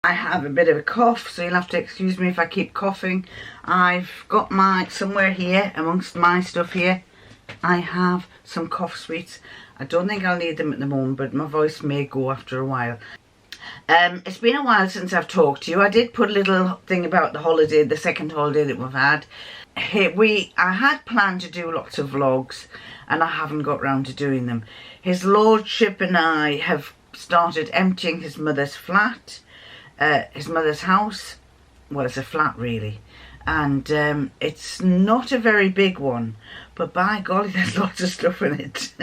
I have a bit of a cough, so you'll have to excuse me if I keep coughing. I've got somewhere here, amongst my stuff here, I have some cough sweets. I don't think I'll need them at the moment, but my voice may go after a while. It's been a while since I've talked to you. I did put a little thing about the holiday, the second holiday that we've had. I had planned to do lots of vlogs, and I haven't got round to doing them. His Lordship and I have started emptying his mother's flat. His mother's house. Well, it's a flat really, and it's not a very big one, but by golly there's lots of stuff in it.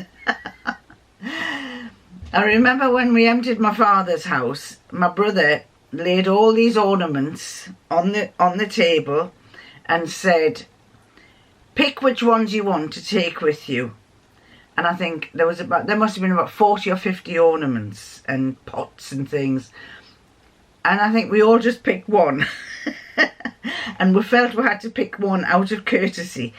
I remember when we emptied my father's house, my brother laid all these ornaments on the table and said, pick which ones you want to take with you. And I think there must have been about 40 or 50 ornaments and pots and things. And I think we all just picked one. And we felt we had to pick one out of courtesy.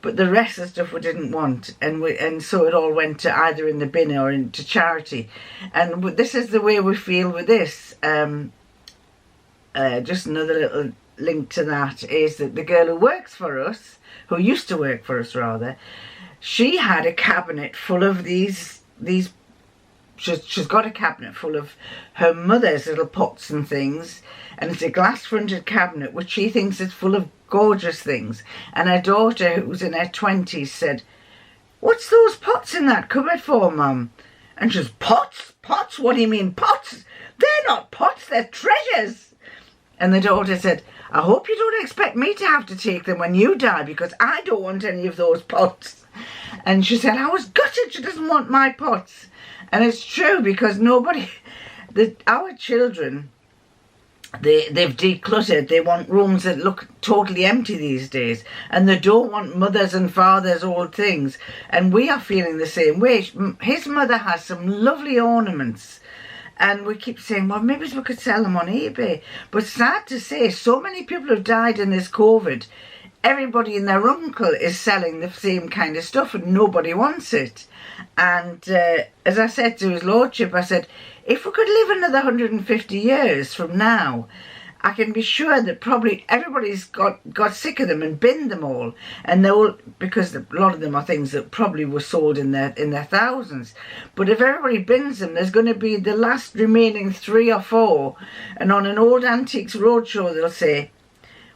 But the rest of the stuff we didn't want. And so it all went to either in the bin or into charity. And this is the way we feel with this. Just another little link to that is that the girl who works for us, who used to work for us rather, she had a cabinet full of these she's got a cabinet full of her mother's little pots and things, and it's a glass-fronted cabinet which she thinks is full of gorgeous things. And her daughter, who's in her 20s, said, "What's those pots in that cupboard for, Mum?" And she says, "Pots? Pots? What do you mean pots? They're not pots, they're treasures." And the daughter said, "I hope you don't expect me to have to take them when you die, because I don't want any of those pots." And she said, "I was gutted she doesn't want my pots." And it's true, because our children, they've decluttered. They want rooms that look totally empty these days, and they don't want mothers and fathers' old things. And we are feeling the same way. His mother has some lovely ornaments, and we keep saying, well, maybe we could sell them on eBay. But sad to say, so many people have died in this COVID. Everybody and their uncle is selling the same kind of stuff, and nobody wants it. And as I said to his Lordship, I said, if we could live another 150 years from now, I can be sure that probably everybody's got sick of them and binned them all. And they all, because a lot of them are things that probably were sold in their thousands. But if everybody bins them, there's going to be the last remaining 3 or 4. And on an old antiques roadshow, they'll say,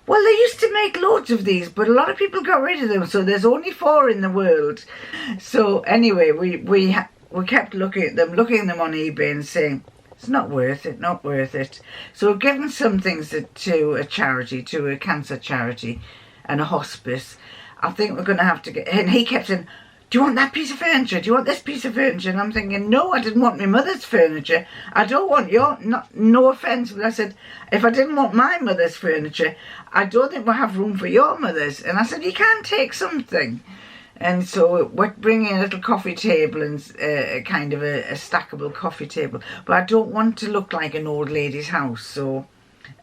well, they used to make loads of these, but a lot of people got rid of them, so there's only 4 in the world. So anyway, we kept looking at them on eBay and saying, it's not worth it, not worth it. So we've given some things to a charity, to a cancer charity and a hospice. I think we're going to have to get... And he kept saying, do you want that piece of furniture? Do you want this piece of furniture? And I'm thinking, no, I didn't want my mother's furniture. I don't want your... No offence, but I said, if I didn't want my mother's furniture, I don't think we'll have room for your mother's. And I said, you can take something. And so we're bringing a little coffee table and kind of a stackable coffee table. But I don't want to look like an old lady's house. So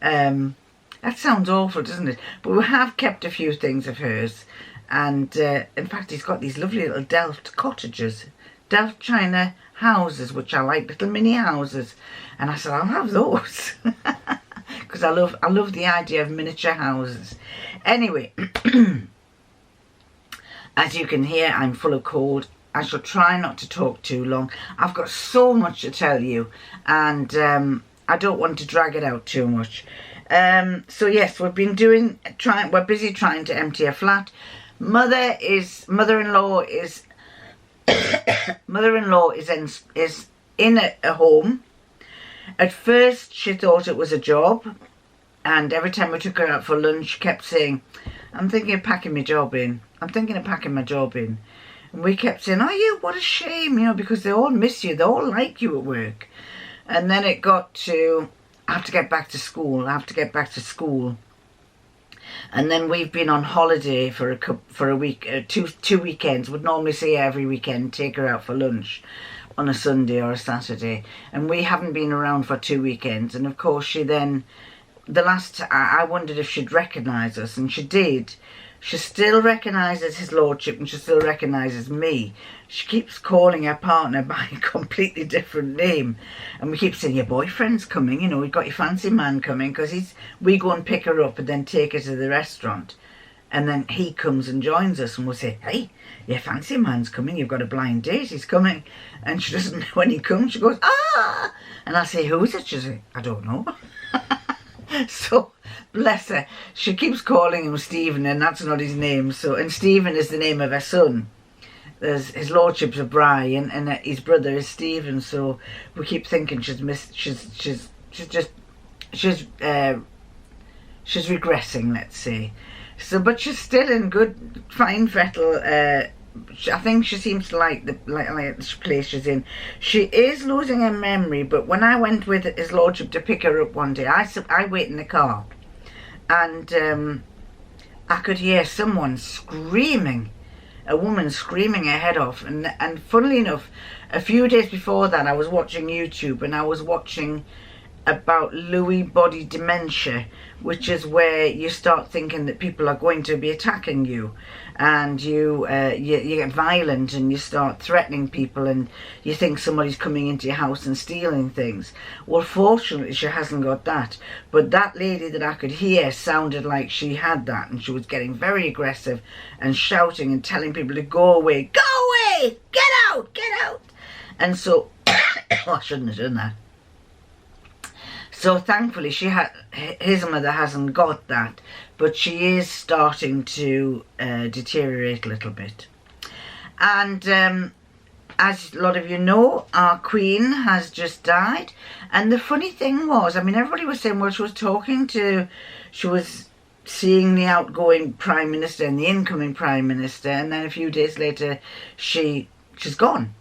that sounds awful, doesn't it? But we have kept a few things of hers. And in fact, he's got these lovely little Delft cottages, Delft China houses, which are like little mini houses. And I said, I'll have those. Because I love the idea of miniature houses. Anyway, as you can hear, I'm full of cold. I shall try not to talk too long. I've got so much to tell you, and I don't want to drag it out too much. So yes, we're busy trying to empty a flat. Mother-in-law is in a home. At first, she thought it was a job, and every time we took her out for lunch, she kept saying, I'm thinking of packing my job in. I'm thinking of packing my job in. And we kept saying, are you? What a shame, because they all miss you. They all like you at work. And then it got to, I have to get back to school. And then we've been on holiday for a week, two weekends. We'd normally say every weekend, take her out for lunch on a Sunday or a Saturday. And we haven't been around for 2 weekends. And of course she then, I wondered if she'd recognise us, and she did. She still recognises his lordship and she still recognises me. She keeps calling her partner by a completely different name. And we keep saying, your boyfriend's coming, you know, we've got your fancy man coming, because we go and pick her up and then take her to the restaurant. And then he comes and joins us and we'll say, hey, your fancy man's coming, you've got a blind date, he's coming. And she doesn't know when he comes, she goes, ah! And I say, who is it? She says, I don't know. So, bless her, she keeps calling him Stephen, and that's not his name. So, and Stephen is the name of her son. There's his lordship's a Brian, and his brother is Stephen. So we keep thinking she's regressing, let's say. So, but she's still in good, fine fettle. I think she seems to like the place she's in. She is losing her memory, but when I went with his lordship to pick her up one day, I wait in the car, and I could hear someone screaming, a woman screaming her head off. And funnily enough, a few days before that, I was watching YouTube, and I was watching about Lewy body dementia, which is where you start thinking that people are going to be attacking you, and you get violent and you start threatening people, and you think somebody's coming into your house and stealing things. Well, fortunately she hasn't got that, but that lady that I could hear sounded like she had that, and she was getting very aggressive and shouting and telling people to go away, get out. And so oh, I shouldn't have done that. So thankfully his mother hasn't got that, but she is starting to deteriorate a little bit. And as a lot of you know, our Queen has just died. And the funny thing was, I mean, everybody was saying, well, she was seeing the outgoing Prime Minister and the incoming Prime Minister, and then a few days later she's gone.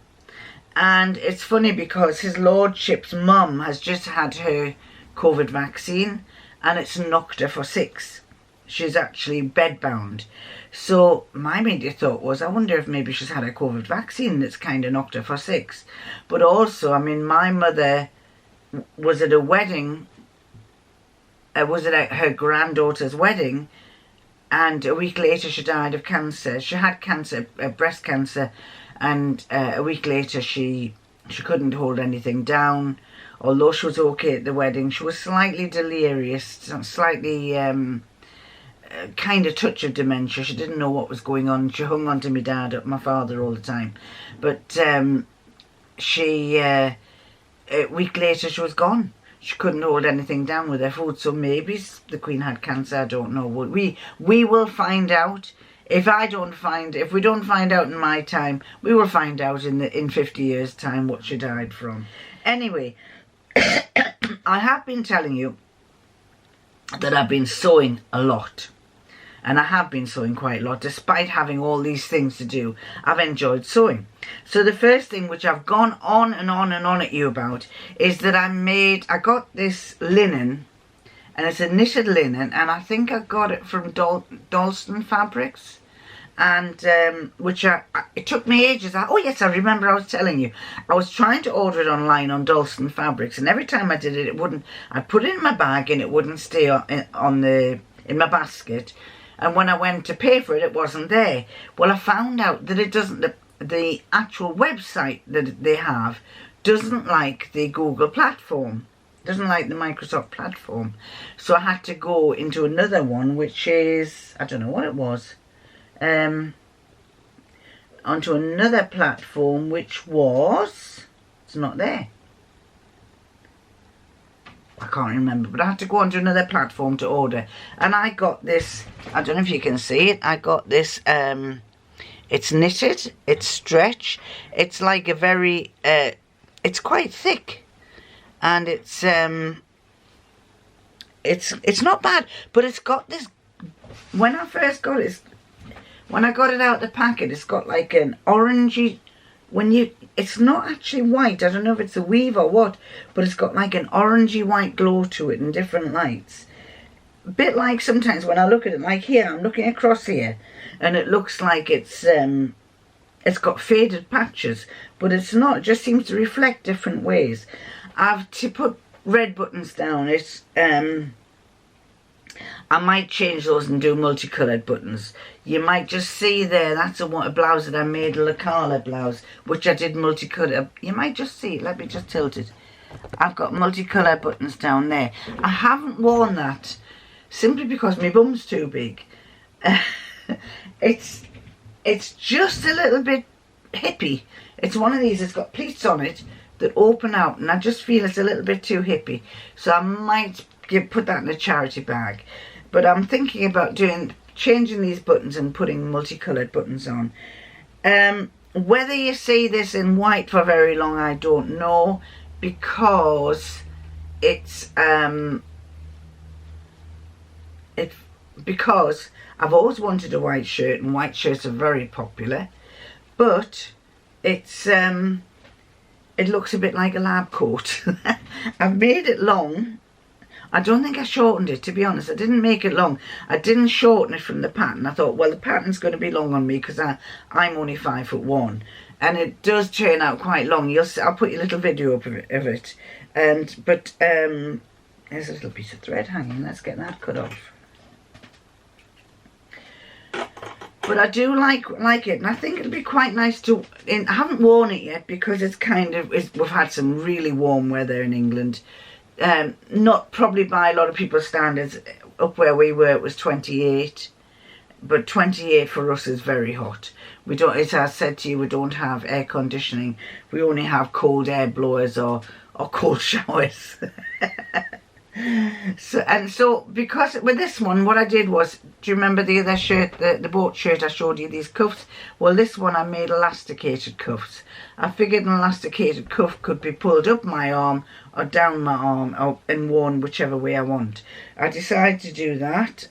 And it's funny because his lordship's mum has just had her COVID vaccine, and it's knocked her for 6. She's actually bedbound. So my immediate thought was, I wonder if maybe she's had a COVID vaccine that's kind of knocked her for 6. But also, I mean, my mother was at a wedding, was at her granddaughter's wedding, and a week later she died of cancer. She had cancer, breast cancer, and a week later she couldn't hold anything down. Although she was okay at the wedding, she was slightly delirious, slightly kind of touch of dementia. She didn't know what was going on. She hung on to my dad, my father, all the time. But a week later she was gone. She couldn't hold anything down with her food. So maybe the Queen had cancer, I don't know. We will find out. If we don't find out in my time, we will find out in 50 years' time what she died from. Anyway, I have been telling you that I've been sewing a lot. And I have been sewing quite a lot, despite having all these things to do. I've enjoyed sewing. So the first thing, which I've gone on and on and on at you about, is that I got this linen, and it's a knitted linen, and I think I got it from Dalston Fabrics, and it took me ages. Oh yes, I remember I was telling you, I was trying to order it online on Dalston Fabrics, and every time I did it, it wouldn't. I put it in my bag and it wouldn't stay in my basket, and when I went to pay for it, it wasn't there. Well, I found out that it doesn't. The actual website that they have doesn't like the Google platform. Doesn't like the Microsoft platform. So I had to go into another one, which is, I don't know what it was, onto another platform, which was, it's not there. I can't remember, but I had to go onto another platform to order. And I got this, I don't know if you can see it, I got this, it's knitted, it's stretch, it's like a very, it's quite thick. And it's not bad, but it's got this, when I first got it, when I got it out of the packet, it's got like an orangey, it's not actually white, I don't know if it's a weave or what, but it's got like an orangey white glow to it in different lights. A bit like sometimes when I look at it, like here, I'm looking across here, and it looks like it's got faded patches, but it's not, it just seems to reflect different ways. To put red buttons down, I might change those and do multicoloured buttons. You might just see there, that's a blouse that I made, a Lacala blouse, which I did multicoloured. You might just see, let me just tilt it. I've got multicolour buttons down there. I haven't worn that simply because my bum's too big. It's just a little bit hippie. It's one of these that's got pleats on it that open out, and I just feel it's a little bit too hippie. So I might put that in a charity bag. But I'm thinking about changing these buttons and putting multicoloured buttons on. Whether you see this in white for very long, I don't know, because because I've always wanted a white shirt, and white shirts are very popular, but it looks a bit like a lab coat. I've made it long. I don't think I shortened it, to be honest. I didn't make it long. I didn't shorten it from the pattern. I thought, well, the pattern's going to be long on me because I'm only 5'1", and it does turn out quite long. I'll put a little video up of it. But there's a little piece of thread hanging. Let's get that cut off. But I do like it, and I think it'll be quite nice to. I haven't worn it yet because it's we've had some really warm weather in England. Not probably by a lot of people's standards. Up where we were, it was 28, but 28 for us is very hot. We don't, as I said to you, we don't have air conditioning. We only have cold air blowers or cold showers. So because with this one, what I did was, do you remember the other shirt, the boat shirt I showed you, these cuffs? Well, this one I made elasticated cuffs. I figured an elasticated cuff could be pulled up my arm or down my arm and worn whichever way I want. I decided to do that.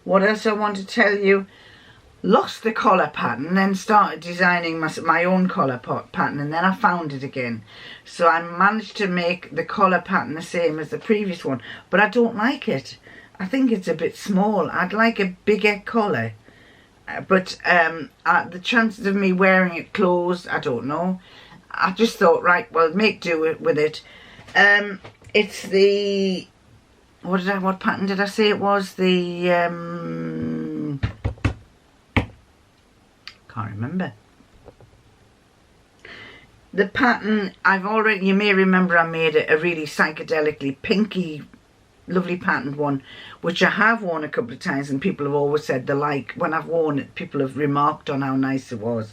What else I want to tell you? Lost the collar pattern, then started designing my own collar pattern, and then I found it again. So I managed to make the collar pattern the same as the previous one, but I don't like it. I think it's a bit small. I'd like a bigger collar. But the chances of me wearing it closed, I don't know. I just thought, right, well, make do with it. It's the, what pattern did I say it was? The, can't remember. The pattern, you may remember I made a really psychedelically pinky, lovely patterned one, which I have worn a couple of times, and people have always said when I've worn it, people have remarked on how nice it was.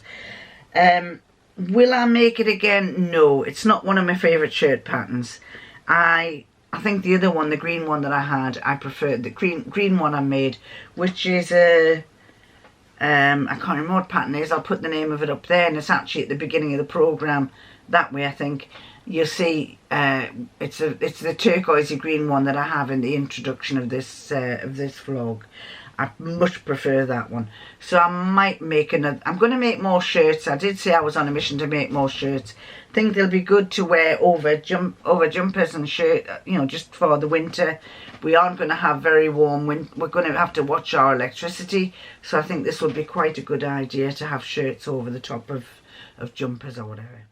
Will I make it again? No, it's not one of my favourite shirt patterns. I think the other one, the green one that I had, I preferred the green one I made, which is a I can't remember what pattern it is. I'll put the name of it up there, and it's actually at the beginning of the programme. That way, I think you'll see it's the turquoisey green one that I have in the introduction of this vlog. I much prefer that one. So I might make another. I'm going to make more shirts. I did say I was on a mission to make more shirts. I think they'll be good to wear over jumpers and shirt, just for the winter. We aren't going to have very warm winter. We're going to have to watch our electricity. So I think this would be quite a good idea to have shirts over the top of jumpers or whatever.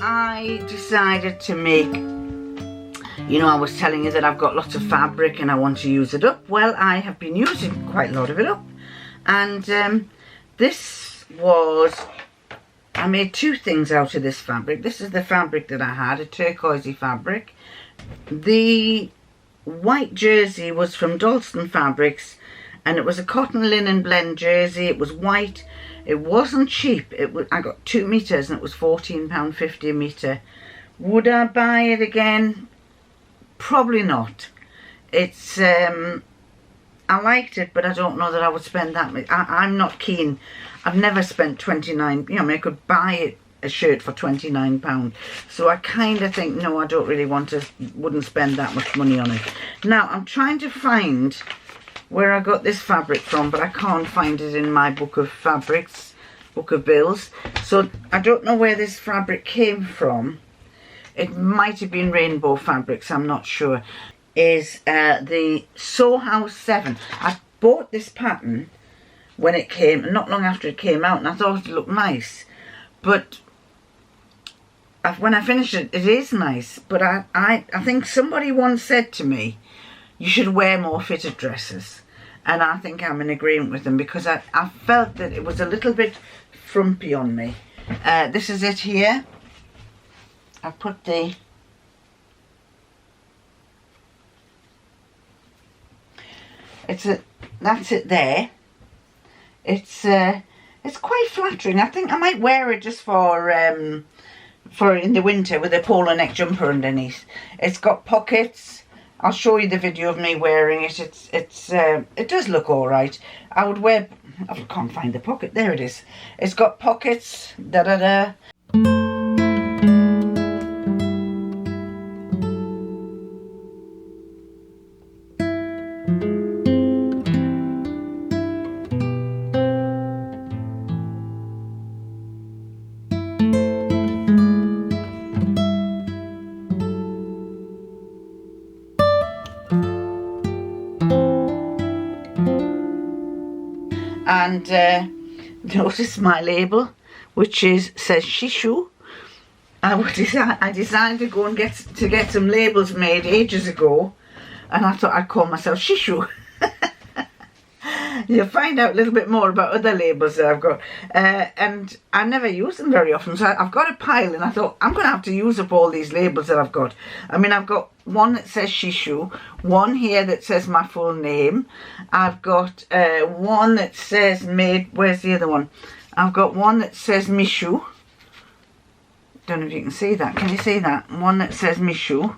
I decided to make You know, I was telling you that I've got lots of fabric and I want to use it up. Well, I have been using quite a lot of it up. And this was, I made two things out of this fabric. This is the fabric that I had, a turquoisey fabric. The white jersey was from Dalston Fabrics, and it was a cotton linen blend jersey. It was white. It wasn't cheap. I got 2 meters and it was £14.50 a metre. Would I buy it again? Probably not. It's I liked it, but I don't know that I would spend that much. I'm not keen. I've never spent 29, you know, I mean, I could buy a shirt for £29. So I kind of think, no, I don't really want to, wouldn't spend that much money on it. Now, I'm trying to find where I got this fabric from, but I can't find it in my book of fabrics, book of bills. So I don't know where this fabric came from. It might have been Rainbow Fabrics, I'm not sure. Is the Sew House 7. I bought this pattern when it came, not long after it came out, and I thought it looked nice. But when I finished it, it is nice. But I think somebody once said to me, you should wear more fitted dresses. And I think I'm in agreement with them, because I felt that it was a little bit frumpy on me. This is it here. I put the... that's it there. It's quite flattering. I think I might wear it just for in the winter with a polo neck jumper underneath. It's got pockets. I'll show you the video of me wearing it. It does look all right. I would wear. I can't find the pocket. There it is. It's got pockets. Da da da. And notice my label, which says Shishu. I decided to go and get some labels made ages ago, and I thought I'd call myself Shishu. You'll find out a little bit more about other labels that I've got, and I never use them very often, so I've got a pile, and I thought I'm going to have to use up all these labels that I've got. I mean, I've got one that says Shishu, one here that says my full name, I've got one that says made, where's the other one? I've got one that says Mishu. Don't know if you can see that. Can you see that? One that says Mishu.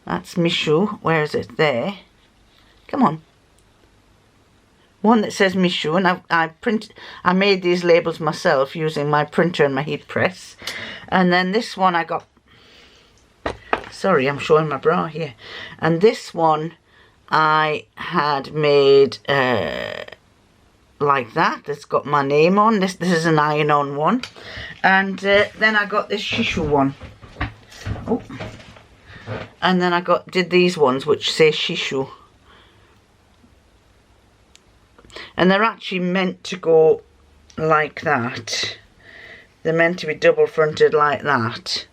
That's Mishu. Where is it? There. Come on. One that says Mishu, and I made these labels myself using my printer and my heat press. And then this one I got, sorry, I'm showing my bra here. And this one I had made like that. It's got my name on. This is an iron-on one. And then I got this Shishu one. Oh. And then I did these ones which say Shishu. And they're actually meant to go like that. They're meant to be double fronted like that.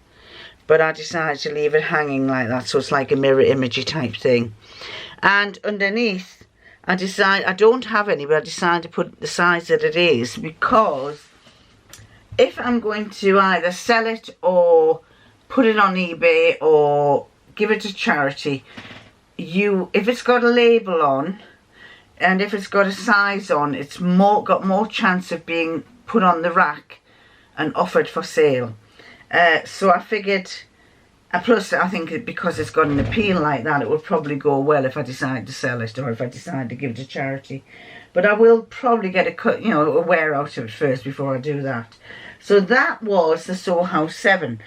But I decided to leave it hanging like that, so it's like a mirror imagey type thing. And underneath, I don't have any, but I decided to put the size that it is, because if I'm going to either sell it or put it on eBay or give it to charity, if it's got a label on, and if it's got a size on, it's got more chance of being put on the rack and offered for sale. So I figured, plus I think because it's got an appeal like that, it would probably go well if I decide to sell it, or if I decide to give it to charity. But I will probably get a wear out of it first before I do that. So that was the Sew House 7.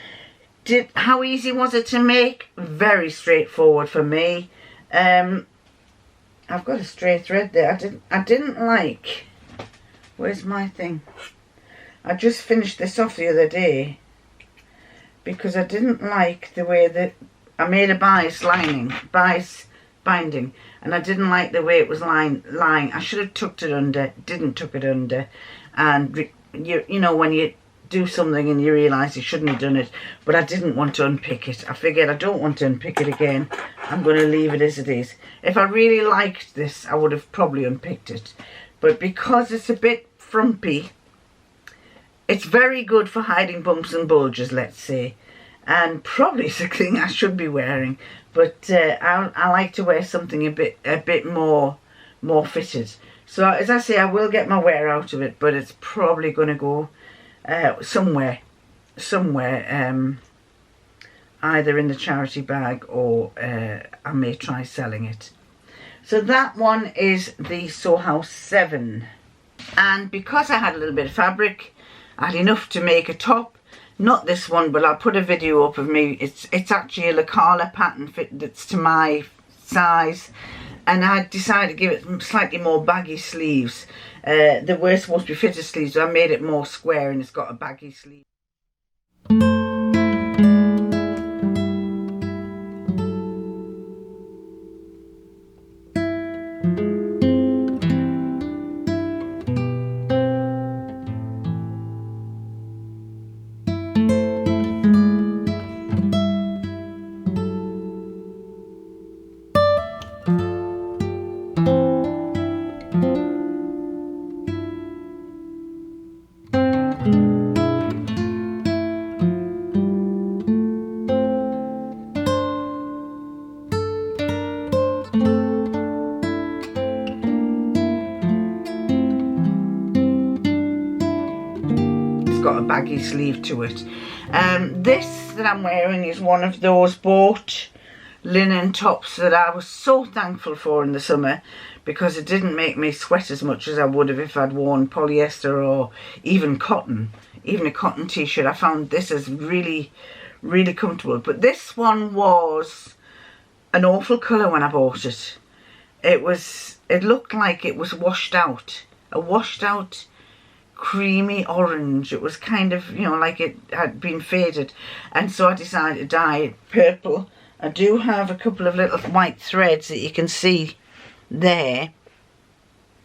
How easy was it to make? Very straightforward for me. I've got a stray thread there. I didn't like... Where's my thing? I just finished this off the other day, because I didn't like the way that... I made a bias binding, and I didn't like the way it was lying. I should have tucked it under, didn't tuck it under. And you know, when you do something and you realise you shouldn't have done it, but I didn't want to unpick it. I figured I don't want to unpick it again. I'm going to leave it as it is. If I really liked this, I would have probably unpicked it. But because it's a bit frumpy, it's very good for hiding bumps and bulges, let's say. And probably something I should be wearing. But I like to wear something a bit more fitted. So as I say, I will get my wear out of it, but it's probably going to go somewhere, either in the charity bag or I may try selling it. So that one is the Sew House 7. And because I had a little bit of fabric, I had enough to make a top. Not this one, but I'll put a video up of me. It's actually a Lacala pattern fit that's to my size. And I decided to give it slightly more baggy sleeves. They were supposed to be fitted sleeves, so I made it more square and it's got a baggy sleeve. Got a baggy sleeve to it. This that I'm wearing is one of those bought linen tops that I was so thankful for in the summer, because it didn't make me sweat as much as I would have if I'd worn polyester or even cotton. Even a cotton t-shirt. I found this is really comfortable. But this one was an awful colour when I bought it. It looked like it was washed out. A washed out creamy orange. It was kind of, you know, like it had been faded, and so I decided to dye it purple. I do have a couple of little white threads that you can see there.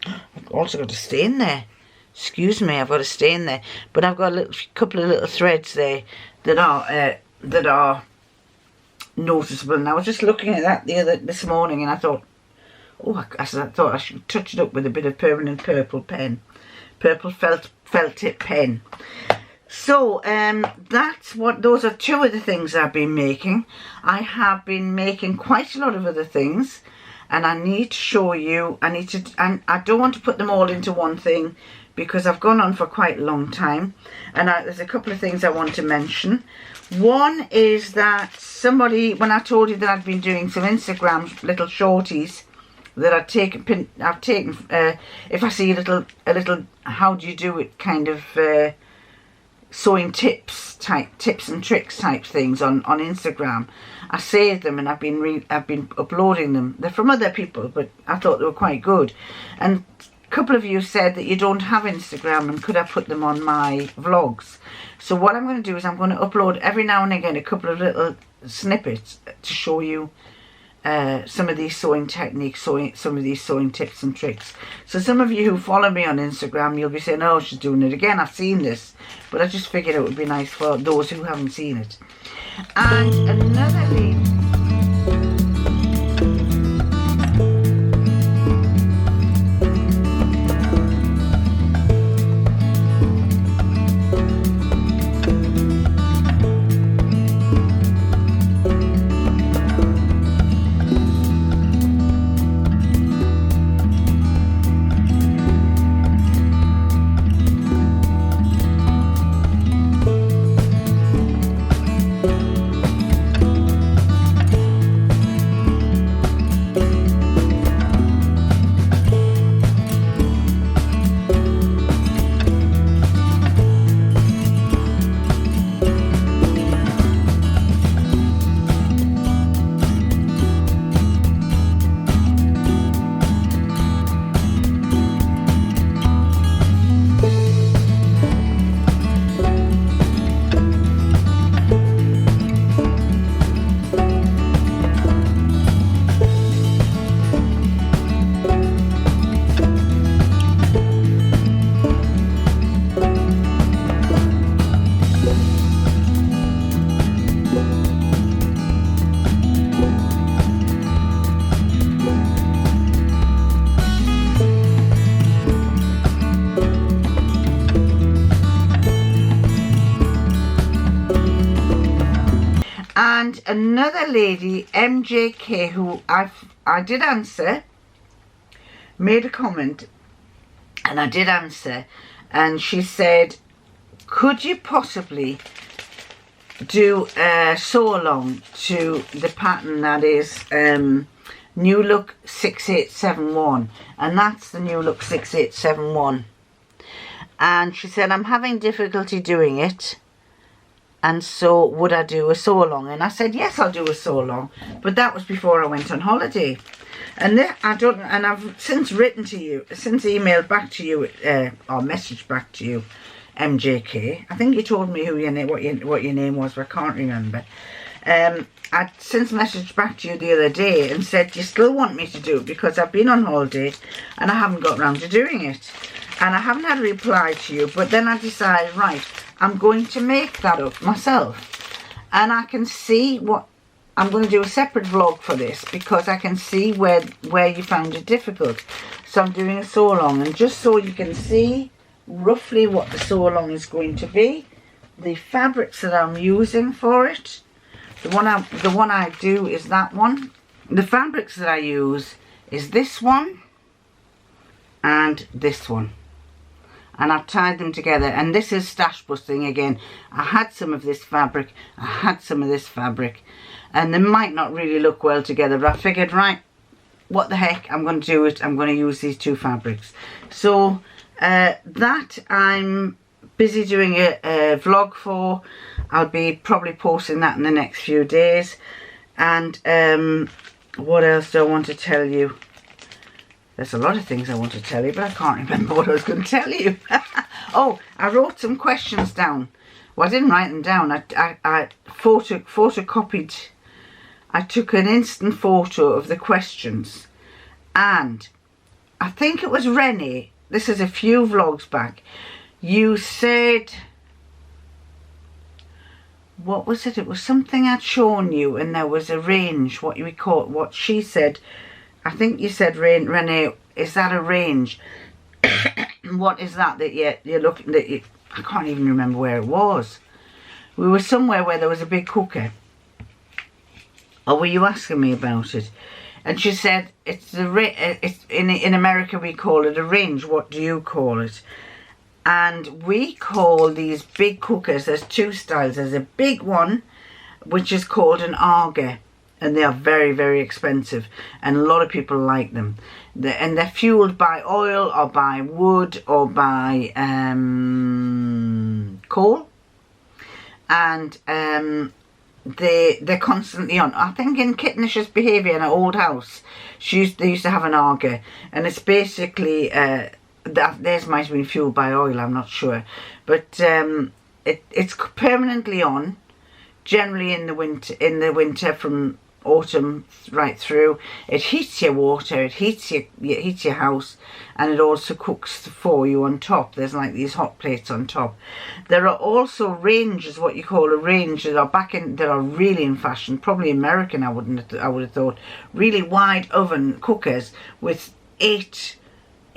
I've also got a stain there. Excuse me, I've got a stain there, but I've got a couple of little threads there that are noticeable. And I was just looking at that this morning, and I thought, oh, I thought I should touch it up with a bit of permanent purple pen. Purple felt tip pen. So those are two of the things I've been making. I have been making quite a lot of other things, and I need to show you. And I don't want to put them all into one thing because I've gone on for quite a long time, and there's a couple of things I want to mention. One is that somebody, when I told you that I'd been doing some Instagram little shorties that I've taken if I see a little how do you do it kind of sewing tips and tricks type things on Instagram. I saved them and I've been uploading them. They're from other people, but I thought they were quite good. And a couple of you said that you don't have Instagram and could I put them on my vlogs. So what I'm going to do is I'm going to upload every now and again a couple of little snippets to show you some of these sewing techniques, some of these sewing tips and tricks. So some of you who follow me on Instagram, you'll be saying, oh, she's doing it again. I've seen this, but I just figured it would be nice for those who haven't seen it. And another thing, And another lady, MJK, who I did answer, made a comment, and I did answer, and she said, could you possibly do a sew along to the pattern that is New Look 6871, and that's the New Look 6871. And she said, I'm having difficulty doing it, and so would I do a sew along? And I said, yes, I'll do a sew along, but that was before I went on holiday. And I've since written to you, since emailed back to you, or messaged back to you, MJK. I think you told me who what your name was, but I can't remember. I'd since messaged back to you the other day and said, you still want me to do it, because I've been on holiday and I haven't got round to doing it. And I haven't had a reply to you, but then I decided, right, I'm going to make that up myself. And I can see what, I'm going to do a separate vlog for this, because I can see where you found it difficult. So I'm doing a sew along, and just so you can see roughly what the sew along is going to be, the fabrics that I'm using for it, the one I do is that one. The fabrics that I use is this one and this one, and I've tied them together, and this is stash busting again. I had some of this fabric, I had some of this fabric, and they might not really look well together, but I figured, right, what the heck, I'm going to do it. I'm going to use these two fabrics. So that I'm busy doing a vlog for. I'll be probably posting that in the next few days. And what else do I want to tell you? There's a lot of things I want to tell you, but I can't remember what I was going to tell you. Oh, I wrote some questions down. Well, I didn't write them down. I photocopied. I took an instant photo of the questions. And I think it was Renee. This is a few vlogs back. You said, what was it? It was something I'd shown you, and there was a range. What she said. I think you said, Renee, is that a range? What is that you're looking at? I can't even remember where it was. We were somewhere where there was a big cooker. Or were you asking me about it? And she said, it's in America we call it a range. What do you call it? And we call these big cookers, there's two styles. There's a big one, which is called an auger. And they are very, very expensive. And a lot of people like them. And they're fueled by oil or by wood or by coal. And they're constantly on. I think in Kitnish's Behaviour in her old house, they used to have an auger. And it's basically, theirs might have been fueled by oil, I'm not sure. But it's permanently on. Generally in the winter from autumn right through. It heats your water, it heats your house, and it also cooks for you on top. There's like these hot plates on top. There are also ranges, what you call a range, that are really in fashion, probably American. I would have thought. Really wide oven cookers with eight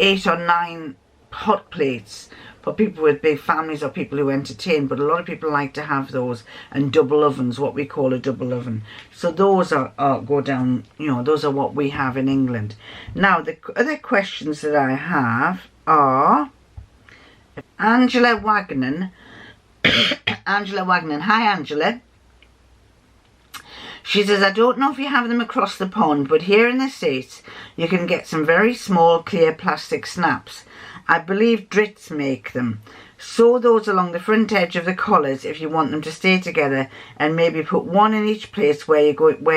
or nine hot plates for people with big families or people who entertain, but a lot of people like to have those, and double ovens, what we call a double oven. So those go down, those are what we have in England. Now the other questions that I have are Angela Wagner. Angela Wagner. Hi Angela. She says, I don't know if you have them across the pond, but here in the States you can get some very small clear plastic snaps. I believe Drits make them. Sew those along the front edge of the collars if you want them to stay together, and maybe put one in each place where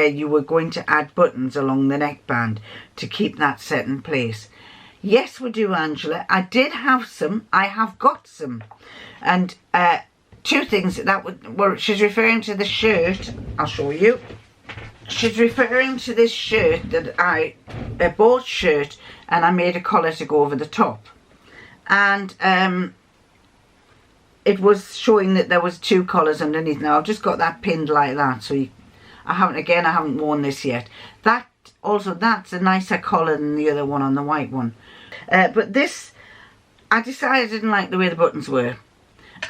you were going to add buttons along the neckband to keep that set in place. Yes, we do, Angela. I did have some. I have got some. And two things. She's referring to the shirt. I'll show you. She's referring to this shirt that I bought shirt, and I made a collar to go over the top. And it was showing that there was two collars underneath. Now I've just got that pinned like that, so I haven't worn this yet. That's a nicer collar than the other one on the white one. But this, I decided I didn't like the way the buttons were,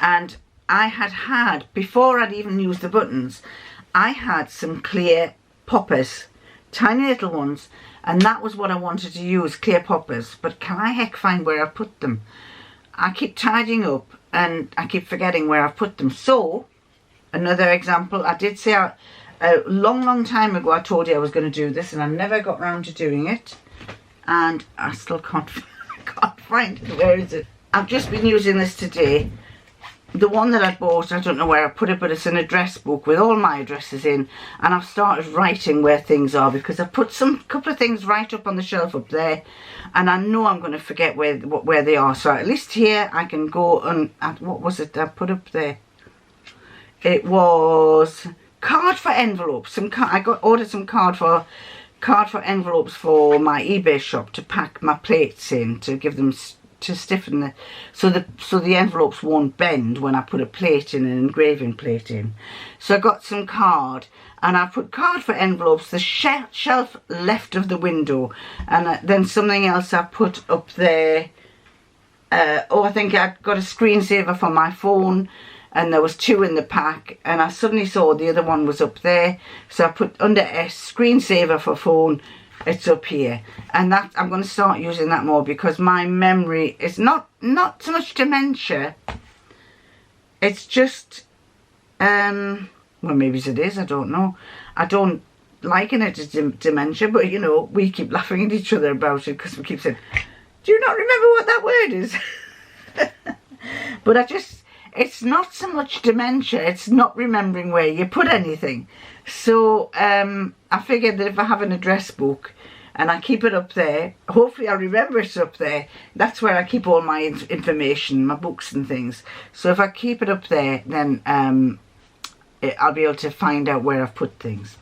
and I had before I'd even used the buttons, I had some clear poppers, tiny little ones, and that was what I wanted to use, clear poppers. But can I heck find where I put them? I keep tidying up and I keep forgetting where I've put them. So, another example, I did say a long time ago I told you I was going to do this, and I never got round to doing it. And I still can't find it. Where is it? I've just been using this today. The one that I bought, I don't know where I put it, but it's an address book with all my addresses in, and I've started writing where things are, because I've put couple of things right up on the shelf up there, and I know I'm going to forget where they are. So at least here I can go and what was it I put up there? It was card for envelopes. Ordered some card for envelopes for my eBay shop to pack my plates in, to give them, to stiffen the so the envelopes won't bend when I put a plate in, an engraving plate in. So I got some card, and I put card for envelopes, the shelf left of the window, and then something else I put up there. I think I got a screensaver for my phone, and there was 2 in the pack, and I suddenly saw the other one was up there, so I put under S, screensaver for phone. It's up here, and that I'm going to start using that more, because my memory is not so much dementia. It's just well, maybe it is, I don't know. I don't liken it as dementia, but you know, we keep laughing at each other about it because we keep saying, do you not remember what that word is? But it's not so much dementia, it's not remembering where you put anything. So I figured that if I have an address book and I keep it up there, hopefully I'll remember it's up there. That's where I keep all my information, my books and things. So if I keep it up there, then I'll be able to find out where I've put things.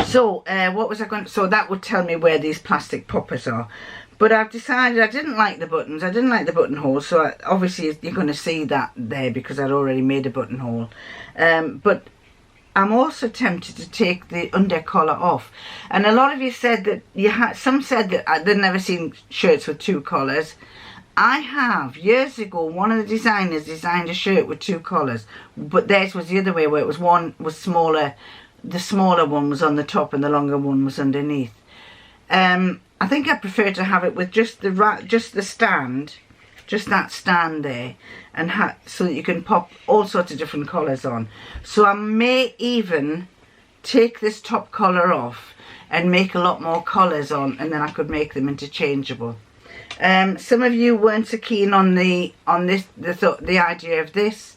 So what was I going to, so that would tell me where these plastic poppers are. But I've decided I didn't like the buttons, I didn't like the buttonholes, so obviously you're going to see that there because I'd already made a buttonhole. But I'm also tempted to take the under collar off. And a lot of you said that, some said that they'd never seen shirts with 2 collars. I have. Years ago, one of the designers designed a shirt with 2 collars, but theirs was the other way, where it was one was smaller, the smaller one was on the top and the longer one was underneath. I think I prefer to have it with just the stand, just that stand there, and so that you can pop all sorts of different collars on. So I may even take this top collar off and make a lot more collars on, and then I could make them interchangeable. Some of you weren't so keen on the idea of this.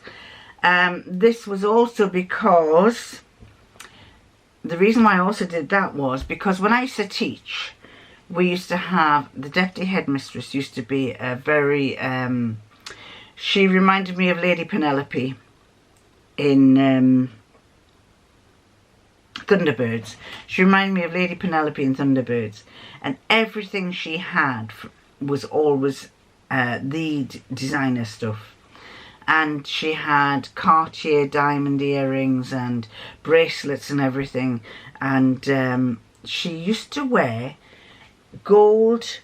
This was also because the reason why I also did that was because when I used to teach, we used to have, the deputy headmistress used to be a very, she reminded me of Lady Penelope in Thunderbirds. She reminded me of Lady Penelope in Thunderbirds, and everything she had was always the designer stuff. And she had Cartier diamond earrings and bracelets and everything, and she used to wear gold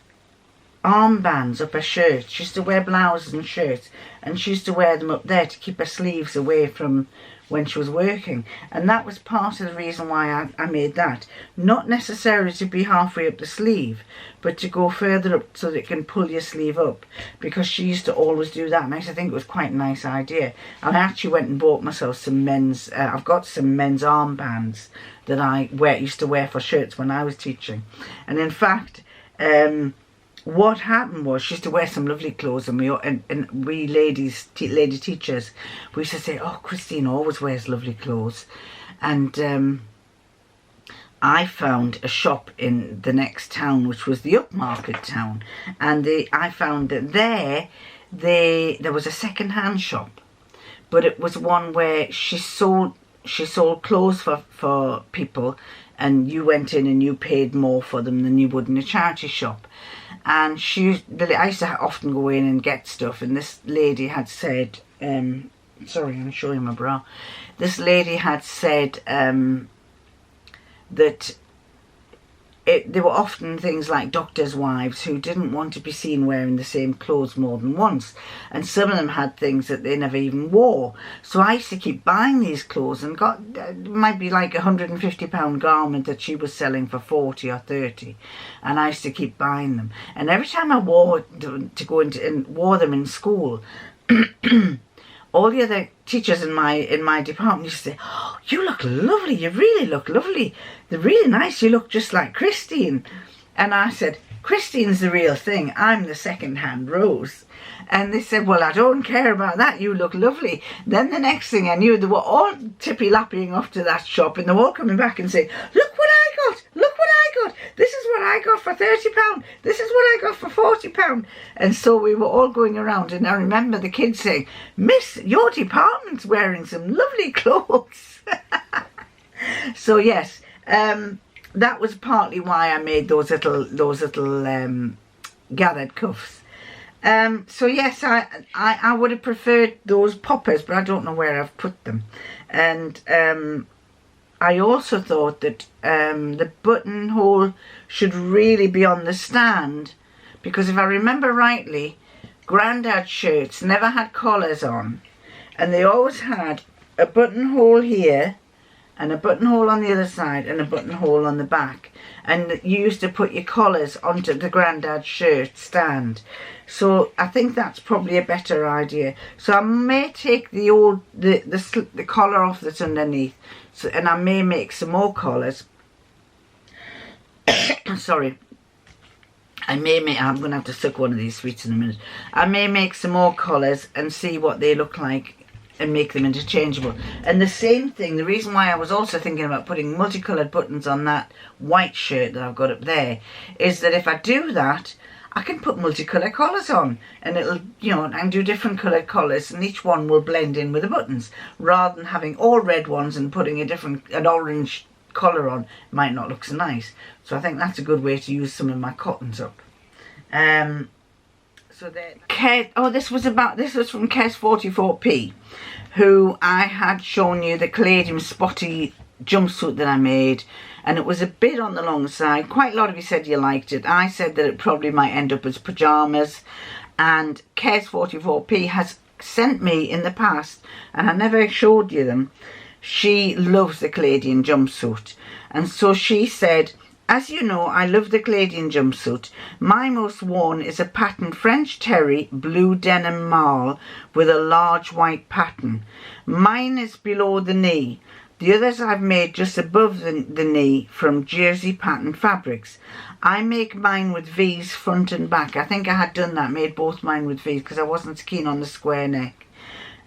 armbands up her shirt. She used to wear blouses and shirts, and she used to wear them up there to keep her sleeves away from when she was working. And that was part of the reason why I made that. Not necessarily to be halfway up the sleeve, but to go further up so that it can pull your sleeve up, because she used to always do that, and I used to think it was quite a nice idea. And I actually went and bought myself some men's, I've got some men's armbands that I used to wear for shirts when I was teaching. And in fact, what happened was she used to wear some lovely clothes, and we lady teachers, we used to say, oh, Christine always wears lovely clothes. And I found a shop in the next town, which was the upmarket town, and I found that there was a second-hand shop, but it was one where she sold clothes for people, and you went in and you paid more for them than you would in a charity shop. And I used to often go in and get stuff, and this lady had said, sorry, I'm showing my bra. This lady had said that there were often things like doctors' wives who didn't want to be seen wearing the same clothes more than once, and some of them had things that they never even wore. So I used to keep buying these clothes, and got it might be like £150 garment that she was selling for 40 or 30, and I used to keep buying them. And every time I wore wore them in school, all the other teachers in my department used to say, "Oh, you look lovely, you really look lovely. They're really nice, you look just like Christine." And I said, "Christine's the real thing, I'm the second-hand Rose." And they said, "Well, I don't care about that, you look lovely." Then the next thing I knew, they were all tippy-lapping off to that shop, and they were all coming back and saying, "Look what I got, look what I got. This is what I got for £30. This is what I got for £40. And so we were all going around, and I remember the kids saying, "Miss, your department's wearing some lovely clothes." So yes, that was partly why I made those little gathered cuffs. So yes, I would have preferred those poppers, but I don't know where I've put them. And I also thought that the buttonhole should really be on the stand, because if I remember rightly, Grandad's shirts never had collars on, and they always had a buttonhole here and a buttonhole on the other side and a buttonhole on the back, and you used to put your collars onto the Grandad's shirt stand. So I think that's probably a better idea. So I may take the collar off that's underneath, and I may make some more collars. Sorry. I'm going to have to suck one of these sweets in a minute. I may make some more collars and see what they look like and make them interchangeable. And the same thing, the reason why I was also thinking about putting multicoloured buttons on that white shirt that I've got up there, is that if I do that, I can put multicolour collars on, and it'll, you know, and do different coloured collars, and each one will blend in with the buttons, rather than having all red ones and putting an orange collar on. Might not look so nice. So I think that's a good way to use some of my cottons up. So then, this was from Kes 44p, who I had shown you the Caladium spotty jumpsuit that I made, and it was a bit on the long side. Quite a lot of you said you liked it. I said that it probably might end up as pyjamas, and Kes 44p has sent me in the past, and I never showed you them. She loves the Caladium jumpsuit, and so she said, "As you know, I love the Caladium jumpsuit. My most worn is a pattern French terry blue denim marl with a large white pattern. Mine is below the knee. The others I've made just above the knee from jersey pattern fabrics. I make mine with V's front and back." I think I had done that, made both mine with V's, because I wasn't keen on the square neck.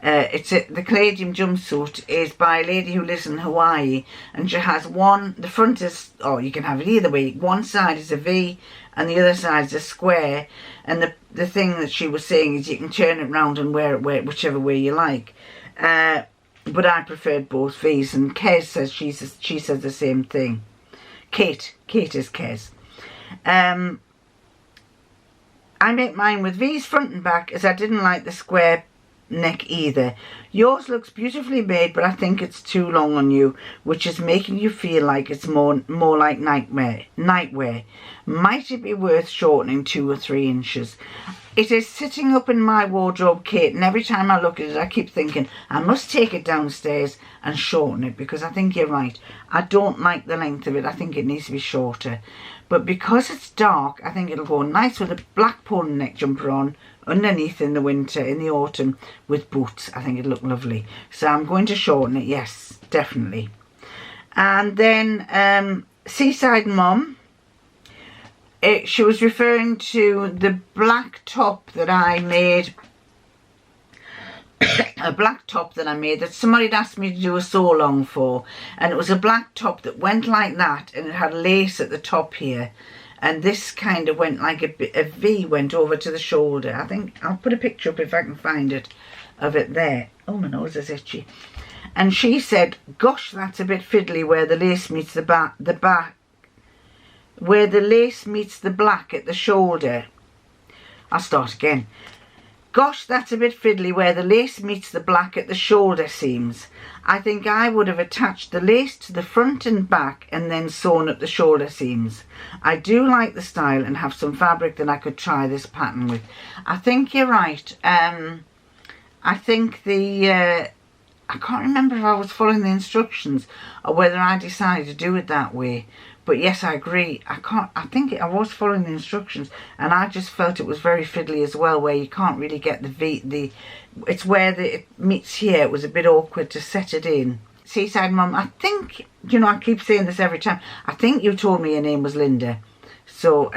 The Caladium jumpsuit is by a lady who lives in Hawaii, and she has the front is, you can have it either way. One side is a V and the other side is a square, and the thing that she was saying is you can turn it round and wear it whichever way you like. But I preferred both V's, and Kez says she says the same thing. Kate is Kez. I make mine with V's front and back, as I didn't like the square neck either. Yours looks beautifully made, but I think it's too long on you, which is making you feel like it's more like nightwear. Might it be worth shortening 2 or 3 inches? It is sitting up in my wardrobe, Kate, and every time I look at it I keep thinking I must take it downstairs and shorten it, because I think you're right. I don't like the length of it. I think it needs to be shorter. But because it's dark, I think it'll go nice with a black polo neck jumper on underneath in the winter, in the autumn, with boots. I think it'll look lovely. So I'm going to shorten it, yes, definitely. And then Seaside Mum, she was referring to the black top that I made. A black top that I made that somebody had asked me to do a sew along for, and it was a black top that went like that, and it had lace at the top here, and this kind of went like a V went over to the shoulder. I think I'll put a picture up if I can find it of it there. Oh, my nose is itchy. And she said, "Gosh, that's a bit fiddly where the lace meets the back, where the lace meets the black at the shoulder." I'll start again. "Gosh, that's a bit fiddly where the lace meets the black at the shoulder seams. I think I would have attached the lace to the front and back and then sewn up the shoulder seams. I do like the style and have some fabric that I could try this pattern with. I think you're right. I think I can't remember if I was following the instructions or whether I decided to do it that way. But yes, I agree. I think I was following the instructions, and I just felt it was very fiddly as well, where you can't really get it's where it meets here. It was a bit awkward to set it in. Seaside Mum, I think, you know, I keep saying this every time. I think you told me your name was Linda. So,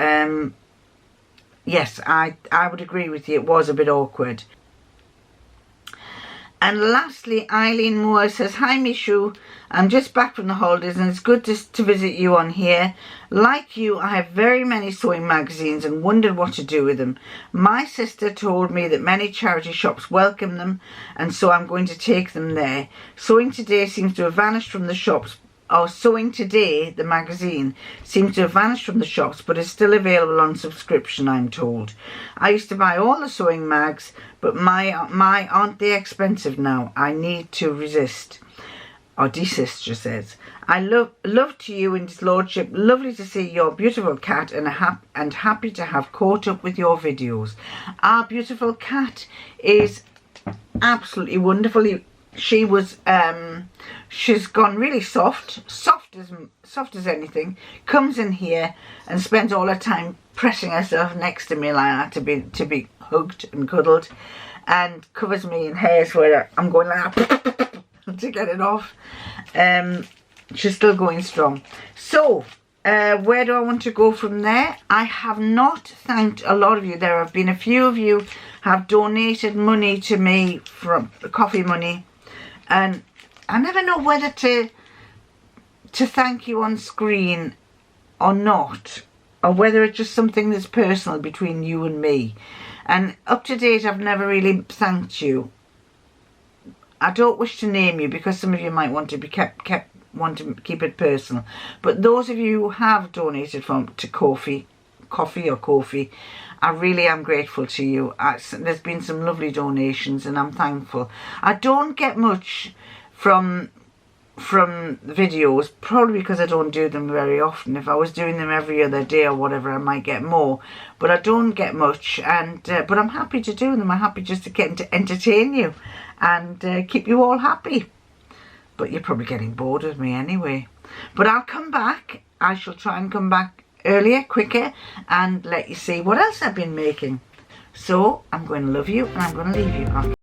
yes, I would agree with you. It was a bit awkward. And lastly, Eileen Moore says, "Hi Michu, I'm just back from the holidays and it's good to visit you on here. Like you, I have very many sewing magazines and wondered what to do with them. My sister told me that many charity shops welcome them, and so I'm going to take them there. Sewing Today seems to have vanished from the shops. Sewing Today, the magazine, seems to have vanished from the shops, but is still available on subscription, I'm told. I used to buy all the sewing mags, but my aren't they expensive now? I need to resist." Or desist, she says. "I love to you and his lordship. Lovely to see your beautiful cat and happy to have caught up with your videos." Our beautiful cat is absolutely wonderful. She was she's gone really soft as anything. Comes in here and spends all her time pressing herself next to me like that to be hugged and cuddled, and covers me in hairs where I'm going like that to get it off. She's still going strong. So where do I want to go from there? I have not thanked a lot of you. There have been a few of you have donated money to me, from coffee money, and I never know whether to thank you on screen or not, or whether it's just something that's personal between you and me. And up to date, I've never really thanked you. I don't wish to name you because some of you might want to be want to keep it personal. But those of you who have donated to coffee, I really am grateful to you. There's been some lovely donations and I'm thankful. I don't get much from videos, probably because I don't do them very often. If I was doing them every other day or whatever, I might get more, but I don't get much. And but I'm happy to do them. I'm happy just to get to entertain you and keep you all happy. But you're probably getting bored of me anyway. But I'll come back. I shall try and come back earlier, quicker, and let you see what else I've been making. So I'm going to love you and I'm going to leave you.